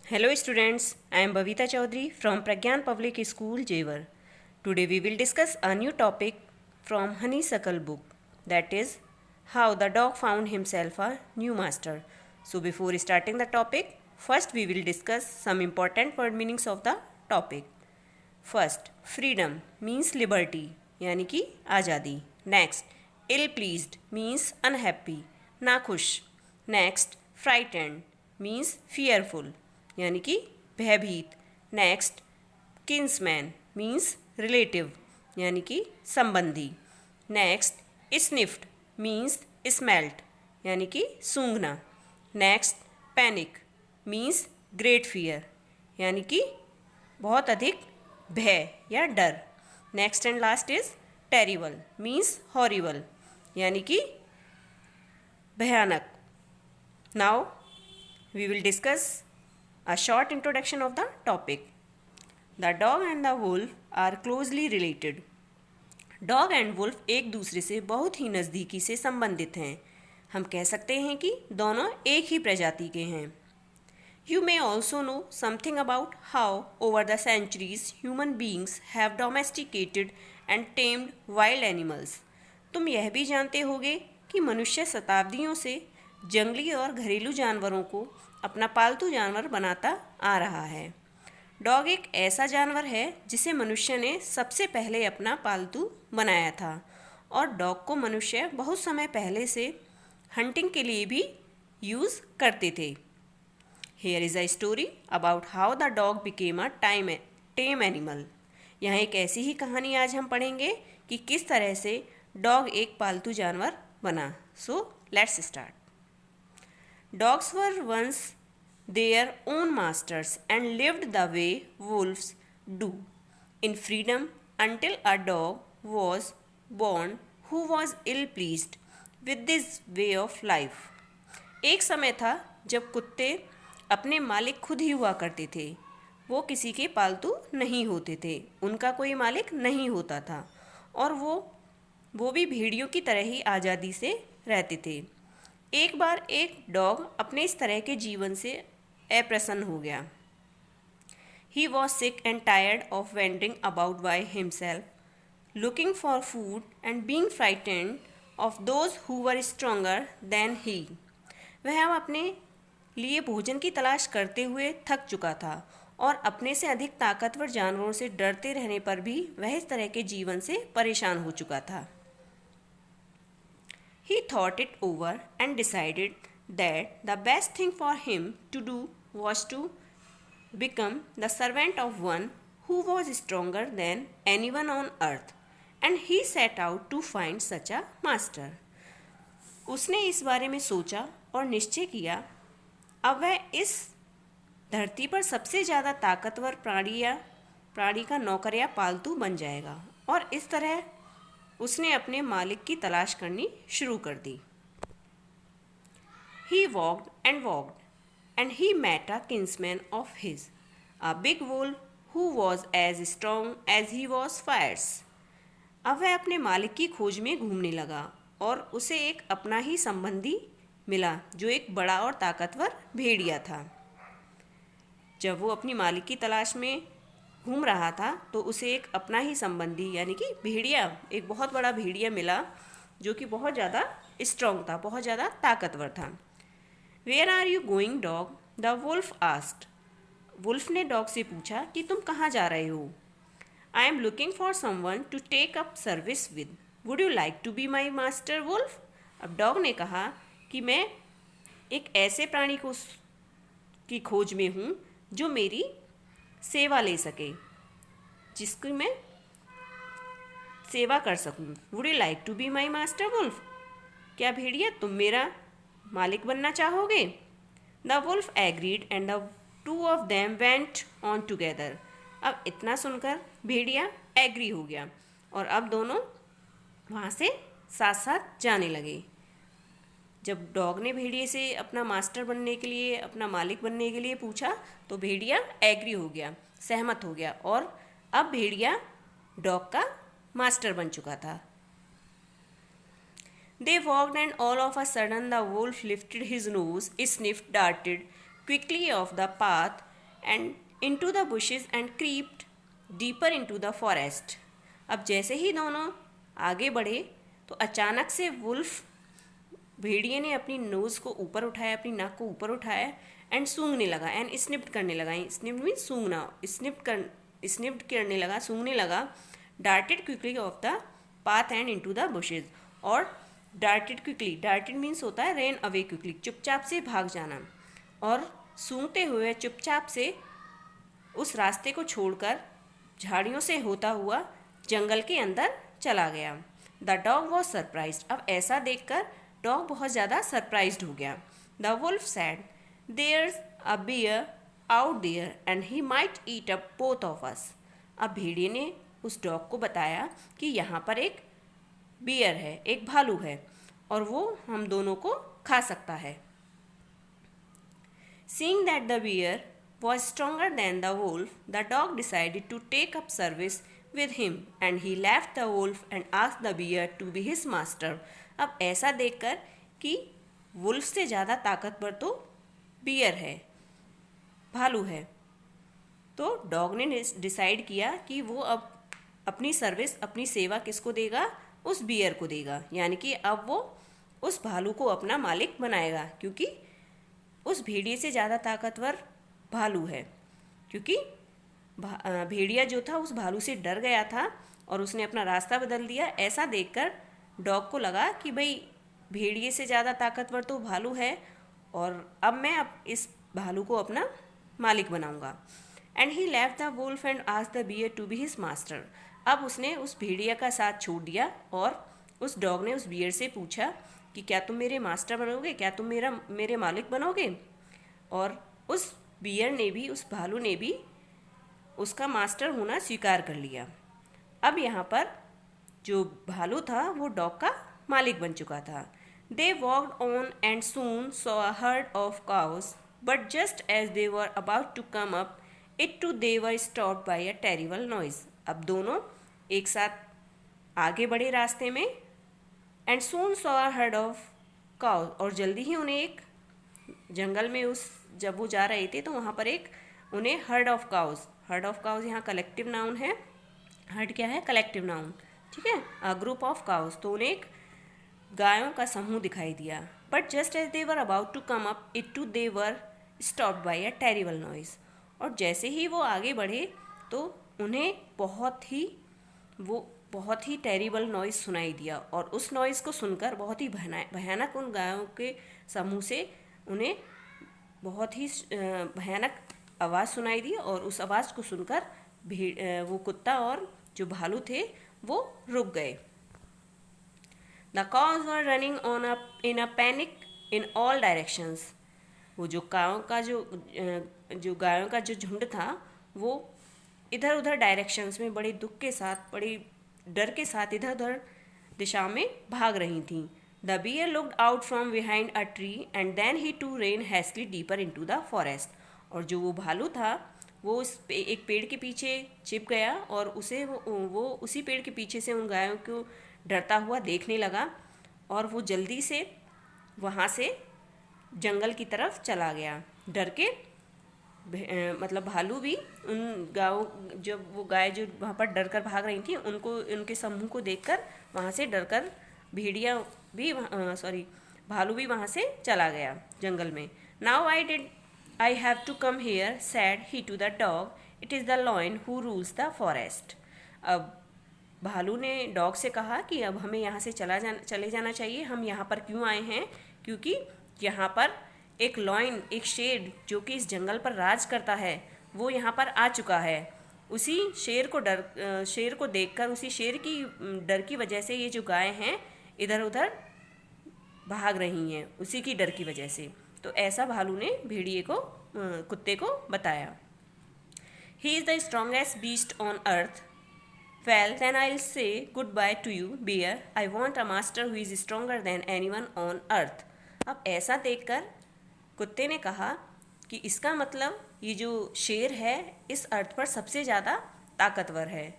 Hello students, I am Bhavita Chaudhary from Pragyan Public School, Jewar. Today we will discuss a new topic from Honeysuckle book, that is how the dog found himself a new master. So before starting the topic, first we will discuss some important word meanings of the topic. First, freedom means liberty यानी कि आज़ादी. Next, ill pleased means unhappy, नाखुश. Next, frightened means fearful यानी कि भयभीत. Next, kinsman means relative यानी कि संबंधी. नेक्स्ट, स्निफ्ड मीन्स स्मेल्ट यानी कि सूंघना. Next, panic means great fear यानी कि बहुत अधिक भय या डर. Next and last is terrible means horrible यानी कि भयानक. Now we will discuss a short introduction of the topic. The dog and the wolf are closely related. Dog and wolf एक दूसरे से बहुत ही नज़दीकी से संबंधित हैं. हम कह सकते हैं कि दोनों एक ही प्रजाति के हैं. You may also know something about how over the centuries human beings have domesticated and tamed wild animals. तुम यह भी जानते होगे कि मनुष्य शताब्दियों से जंगली और घरेलू जानवरों को अपना पालतू जानवर बनाता आ रहा है. डॉग एक ऐसा जानवर है जिसे मनुष्य ने सबसे पहले अपना पालतू बनाया था और डॉग को मनुष्य बहुत समय पहले से हंटिंग के लिए भी यूज़ करते थे. Here is a story about how the dog became a time animal. यहाँ एक ऐसी ही कहानी आज हम पढ़ेंगे कि किस तरह से डॉग एक पालतू जानवर बना. So let's start. Dogs were once their own masters and lived the way wolves do, in freedom until a dog was born who was ill-pleased with this way of life. एक समय था जब कुत्ते अपने मालिक खुद ही हुआ करते थे. वो किसी के पालतू नहीं होते थे, उनका कोई मालिक नहीं होता था और वो भी भेड़ियों की तरह ही आज़ादी से रहते थे. एक बार एक डॉग अपने इस तरह के जीवन से अप्रसन्न हो गया. He was sick and tired of wandering about by himself, looking for food and being frightened of those who were stronger than he. वह अपने लिए भोजन की तलाश करते हुए थक चुका था और अपने से अधिक ताकतवर जानवरों से डरते रहने पर भी वह इस तरह के जीवन से परेशान हो चुका था. He thought it over and decided that the best thing for him to do was to become the servant of one who was stronger than anyone on earth, and he set out to find such a master. उसने इस बारे में सोचा और निश्चय किया अब वह इस धरती पर सबसे ज़्यादा ताकतवर प्राणी का नौकर या पालतू बन जाएगा और इस तरह उसने अपने मालिक की तलाश करनी शुरू कर दी. He walked and he met a kinsman of his, a big wolf who was as strong as he was fierce. अब वह अपने मालिक की खोज में घूमने लगा और उसे एक अपना ही संबंधी मिला जो एक बड़ा और ताकतवर भेड़िया था. जब वो अपनी मालिक की तलाश में घूम रहा था तो उसे एक अपना ही संबंधी यानी कि भेड़िया, एक बहुत बड़ा भेड़िया मिला जो कि बहुत ज़्यादा स्ट्रॉन्ग था, बहुत ज़्यादा ताकतवर था. Where are you going dog, the wolf asked. Wolf ने डॉग से पूछा कि तुम कहाँ जा रहे हो. I am looking for someone to take up service with, would you like to be my master wolf. अब डॉग ने कहा कि मैं एक ऐसे प्राणी की खोज में हूँ जो मेरी सेवा ले सके, जिसकी मैं सेवा कर सकूं. Would you like to be my master wolf. क्या भेड़िया तुम मेरा मालिक बनना चाहोगे. The wolf agreed and the two of them went on together. अब इतना सुनकर भेड़िया एग्री हो गया और अब दोनों वहाँ से साथ साथ जाने लगे. जब डॉग ने भेड़िए से अपना मास्टर बनने के लिए, अपना मालिक बनने के लिए पूछा तो भेड़िया एग्री हो गया, सहमत हो गया और अब भेड़िया डॉग का मास्टर बन चुका था. They walked and all of a sudden the wolf lifted his nose, sniffed, darted quickly off the path and into the bushes and crept deeper into the forest. अब जैसे ही दोनों आगे बढ़े तो अचानक से वुल्फ भेड़िए ने अपनी नोज़ को ऊपर उठाया, अपनी नाक को ऊपर उठाया एंड सूंघने लगा एंड स्निप्ड करने लगा. स्निप्ड मीन सूंघना. स्निप्ड करने लगा, सूंघने लगा. Darted quickly off the path and into the bushes. और डार्टेड क्विकली, डार्टेड मीन्स होता है रेन अवे क्विकली, चुपचाप से भाग जाना. और सूंघते हुए चुपचाप से उस रास्ते को छोड़कर झाड़ियों से होता हुआ जंगल के अंदर चला गया. The dog was surprised. अब ऐसा देखकर डॉग बहुत ज़्यादा सरप्राइज्ड हो गया. The wolf said, there's a bear out there and he might eat up both of us. अब भेड़िए ने उस डॉग को बताया कि यहाँ पर एक बियर है, एक भालू है, और वो हम दोनों को खा सकता है. Seeing that the bear was stronger than the wolf, the dog decided to take up service with him and he left the wolf and asked the bear to be his master. अब ऐसा देखकर कि wolf से ज़्यादा ताकतवर तो beer है, भालू है, तो डॉग ने डिसाइड किया कि वो अब अपनी सर्विस, अपनी सेवा किसको देगा? उस बियर को देगा. यानी कि अब वो उस भालू को अपना मालिक बनाएगा, क्योंकि उस भेड़िए से ज़्यादा ताकतवर भालू है. क्योंकि भेड़िया जो था उस भालू से डर गया था और उसने अपना रास्ता बदल दिया. ऐसा देखकर डॉग को लगा कि भाई भेड़िए से ज़्यादा ताकतवर तो भालू है और अब मैं इस भालू को अपना मालिक बनाऊंगा. And he left the wolf and asked the bear to be his master. अब उसने उस भेड़िया का साथ छोड़ दिया और उस डॉग ने उस बियर से पूछा कि क्या तुम मेरे मास्टर बनोगे, क्या तुम मेरे मालिक बनोगे? और उस बियर ने भी, उस भालू ने भी उसका मास्टर होना स्वीकार कर लिया. अब यहाँ पर जो भालू था वो डॉग का मालिक बन चुका था. They walked on and soon saw a herd of cows, but just as they were about to come up it to they were stopped by a terrible noise. अब दोनों एक साथ आगे बढ़े रास्ते में. And soon saw a herd of cows, और जल्दी ही उन्हें एक जंगल में जब वो जा रहे थे तो वहाँ पर एक उन्हें हर्ड ऑफ काउस यहाँ कलेक्टिव नाउन है. हर्ड क्या है? Collective noun. ठीक है, अ ग्रुप ऑफ काउस, तो उन्हें एक गायों का समूह दिखाई दिया. But just as they were about to come up it to they were stopped by a terrible noise. और जैसे ही वो आगे बढ़े तो उन्हें बहुत ही टेरिबल नॉइज़ सुनाई दिया. और उस नॉइज़ को सुनकर बहुत ही भयानक उन गायों के समूह से उन्हें बहुत ही भयानक आवाज़ सुनाई दी. और उस आवाज़ को सुनकर वो कुत्ता और जो भालू थे वो रुक गए. The cows were running in a panic in all directions. वो जो गायों का जो झुंड था वो इधर उधर डायरेक्शंस में बड़े दुख के साथ, बड़े डर के साथ इधर उधर दिशा में भाग रही थीं. The bear looked out from behind a tree and then he too ran hastily deeper into the forest. और जो वो भालू था वो एक पेड़ के पीछे छिप गया और वो उसी पेड़ के पीछे से उन गायों को डरता हुआ देखने लगा. और वो जल्दी से वहाँ से जंगल की तरफ चला गया डर के. मतलब भालू भी उन जब वो गाय जो वहाँ पर डर कर भाग रही थी उनके समूह को देखकर वहाँ से डरकर भालू भी वहाँ से चला गया जंगल में. Now I have to come here said he to the dog, it is the lion who rules the forest. अब भालू ने डॉग से कहा कि अब हमें यहाँ से चले जाना चाहिए. हम यहाँ पर क्यों आए हैं? क्योंकि यहाँ पर एक लॉयन, एक शेर जो कि इस जंगल पर राज करता है, वो यहाँ पर आ चुका है. उसी शेर को देखकर, उसी शेर की डर की वजह से ये जो गाय हैं इधर उधर भाग रही हैं, उसी की डर की वजह से. तो ऐसा भालू ने कुत्ते को बताया. He is the strongest beast on earth. Well, then I'll say goodbye to you, bear. I want a master who is stronger than anyone on earth. अब ऐसा देखकर कुत्ते ने कहा कि इसका मतलब ये जो शेर है इस अर्थ पर सबसे ज़्यादा ताकतवर है.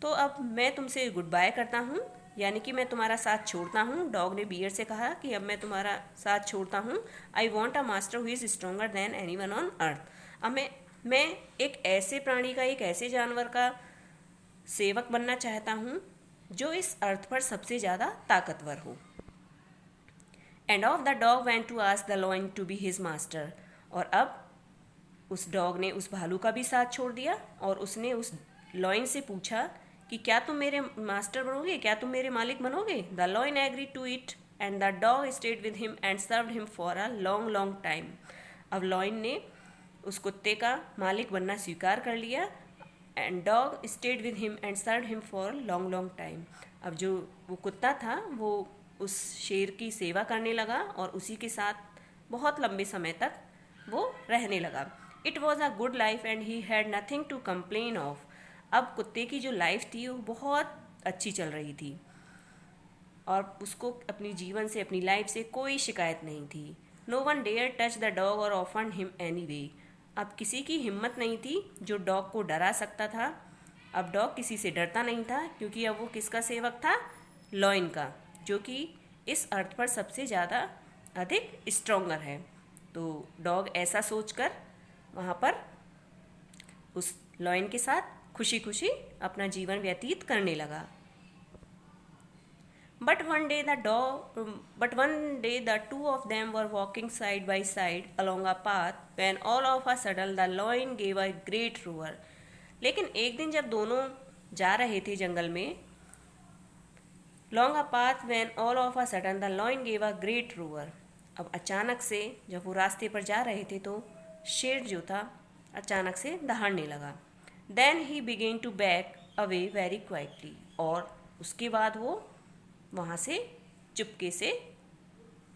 तो अब मैं तुमसे गुड बाय करता हूँ, यानी कि मैं तुम्हारा साथ छोड़ता हूँ. डॉग ने बियर से कहा कि अब मैं तुम्हारा साथ छोड़ता हूँ. I want a master who is stronger than any one on earth. अब मैं मैं एक ऐसे प्राणी का, एक ऐसे जानवर का सेवक बनना चाहता हूँ जो इस अर्थ पर सबसे ज़्यादा ताकतवर हो। And off the dog went to ask the lion to be his master. और अब उस डॉग ने उस भालू का भी साथ छोड़ दिया और उसने उस लॉइन से पूछा कि क्या तुम मेरे मास्टर बनोगे, क्या तुम मेरे मालिक बनोगे। The lion agree to it and the dog stayed with him and served him for a long long time. अब लॉइन ने उस कुत्ते का मालिक बनना स्वीकार कर लिया and dog stayed with him and served him for long long time. अब जो वो कुत्ता था वो उस शेर की सेवा करने लगा और उसी के साथ बहुत लंबे समय तक वो रहने लगा। It was a good life and he had nothing to complain of. अब कुत्ते की जो लाइफ थी वो बहुत अच्छी चल रही थी और उसको अपनी जीवन से, अपनी लाइफ से कोई शिकायत नहीं थी। No one dare touch the dog or often him any way. अब किसी की हिम्मत नहीं थी जो डॉग को डरा सकता था। अब डॉग किसी से डरता नहीं था क्योंकि अब वो किसका सेवक था, लॉइन का, जो कि इस अर्थ पर सबसे ज़्यादा अधिक स्ट्रोंगर है। तो डॉग ऐसा सोचकर वहाँ पर उस लॉइन के साथ खुशी खुशी अपना जीवन व्यतीत करने लगा। But one day the two of them were walking side by side along a path when all of a sudden the lion gave a great roar. लेकिन एक दिन जब दोनों जा रहे थे जंगल में, along a path when all of a sudden the lion gave a great roar. अब अचानक से जब वो रास्ते पर जा रहे थे तो शेर जो था अचानक से दहाड़ने लगा। Then he began to back away very quietly. और उसके बाद वो वहाँ से चुपके से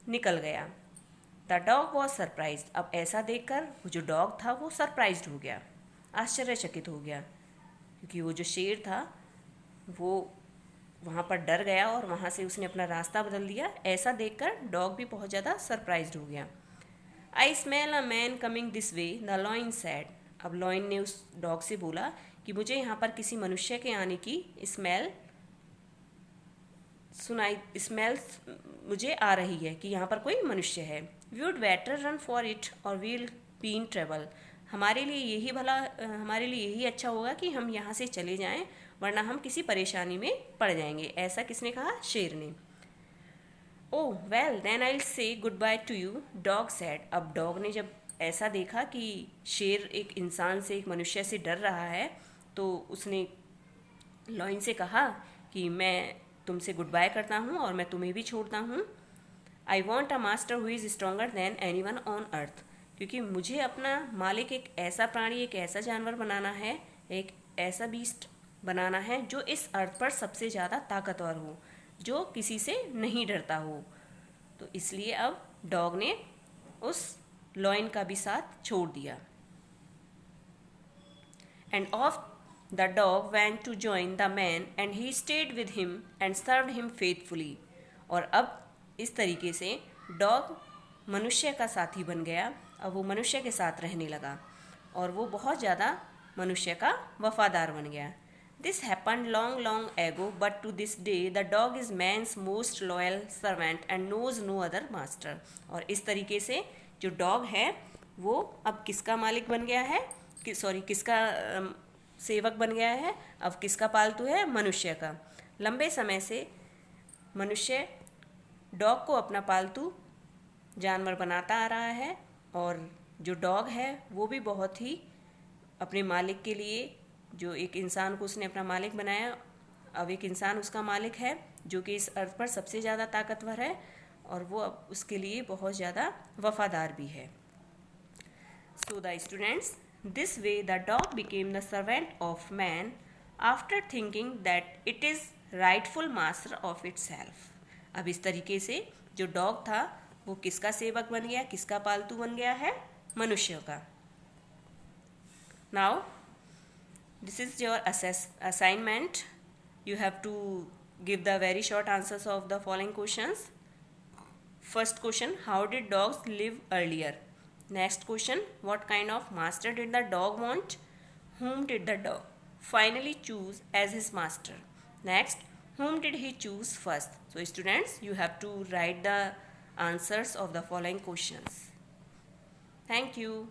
निकल गया। The dog was surprise. अब ऐसा देखकर वो जो डॉग था वो सरप्राइज्ड हो गया, आश्चर्यचकित हो गया, क्योंकि वो जो शेर था वो वहाँ पर डर गया और वहाँ से उसने अपना रास्ता बदल दिया। ऐसा देखकर डॉग भी बहुत ज़्यादा सरप्राइज्ड हो गया। I smell a man coming this way, the lion said. अब लॉइन ने उस डॉग से बोला कि मुझे यहाँ पर किसी मनुष्य के आने की स्मेल मुझे आ रही है कि यहाँ पर कोई मनुष्य है। We would better run for it और वील बी इन ट्रेबल। हमारे लिए यही अच्छा होगा कि हम यहाँ से चले जाएं, वरना हम किसी परेशानी में पड़ जाएंगे। ऐसा किसने कहा, शेर ने। Oh well then I will say good bye to you, dog said. अब डॉग ने जब ऐसा देखा कि शेर एक इंसान से, एक मनुष्य से डर रहा है, तो उसने लॉइन से कहा कि मैं तुमसे गुड बाय करता हूँ और मैं तुम्हें भी छोड़ता हूँ। I want a master who is stronger than any one on earth. क्योंकि मुझे अपना मालिक एक ऐसा प्राणी, एक ऐसा जानवर बनाना है, एक ऐसा बीस्ट बनाना है जो इस अर्थ पर सबसे ज़्यादा ताकतवर हो, जो किसी से नहीं डरता हो। तो इसलिए अब डॉग ने उस लॉइन का भी साथ छोड़ दिया। End of The dog went to join the man and he stayed with him and served him faithfully. और अब इस तरीके से डॉग मनुष्य का साथी बन गया। अब वो मनुष्य के साथ रहने लगा और वो बहुत ज़्यादा मनुष्य का वफादार बन गया। This happened long ago, but to this day the dog is man's most loyal servant and knows no other master. और इस तरीके से जो डॉग है वो अब किसका मालिक बन गया है, किसका सेवक बन गया है, अब किसका पालतू है, मनुष्य का। लंबे समय से मनुष्य डॉग को अपना पालतू जानवर बनाता आ रहा है और जो डॉग है वो भी बहुत ही अपने मालिक के लिए, जो एक इंसान को उसने अपना मालिक बनाया, अब एक इंसान उसका मालिक है जो कि इस अर्थ पर सबसे ज़्यादा ताकतवर है और वो अब उसके लिए बहुत ज़्यादा वफादार भी है। So the students, this way the dog became the servant of man after thinking that it is rightful master of itself. अब इस तरीके से जो डॉग था वो किसका सेवक बन गया, किसका पालतू बन गया है, मनुष्य का। Now this is your assignment. You have to give the very short answers of the following questions. First question, how did dogs live earlier? Next question, what kind of master did the dog want? Whom did the dog finally choose as his master? Next, whom did he choose first? So students, you have to write the answers of the following questions. Thank you.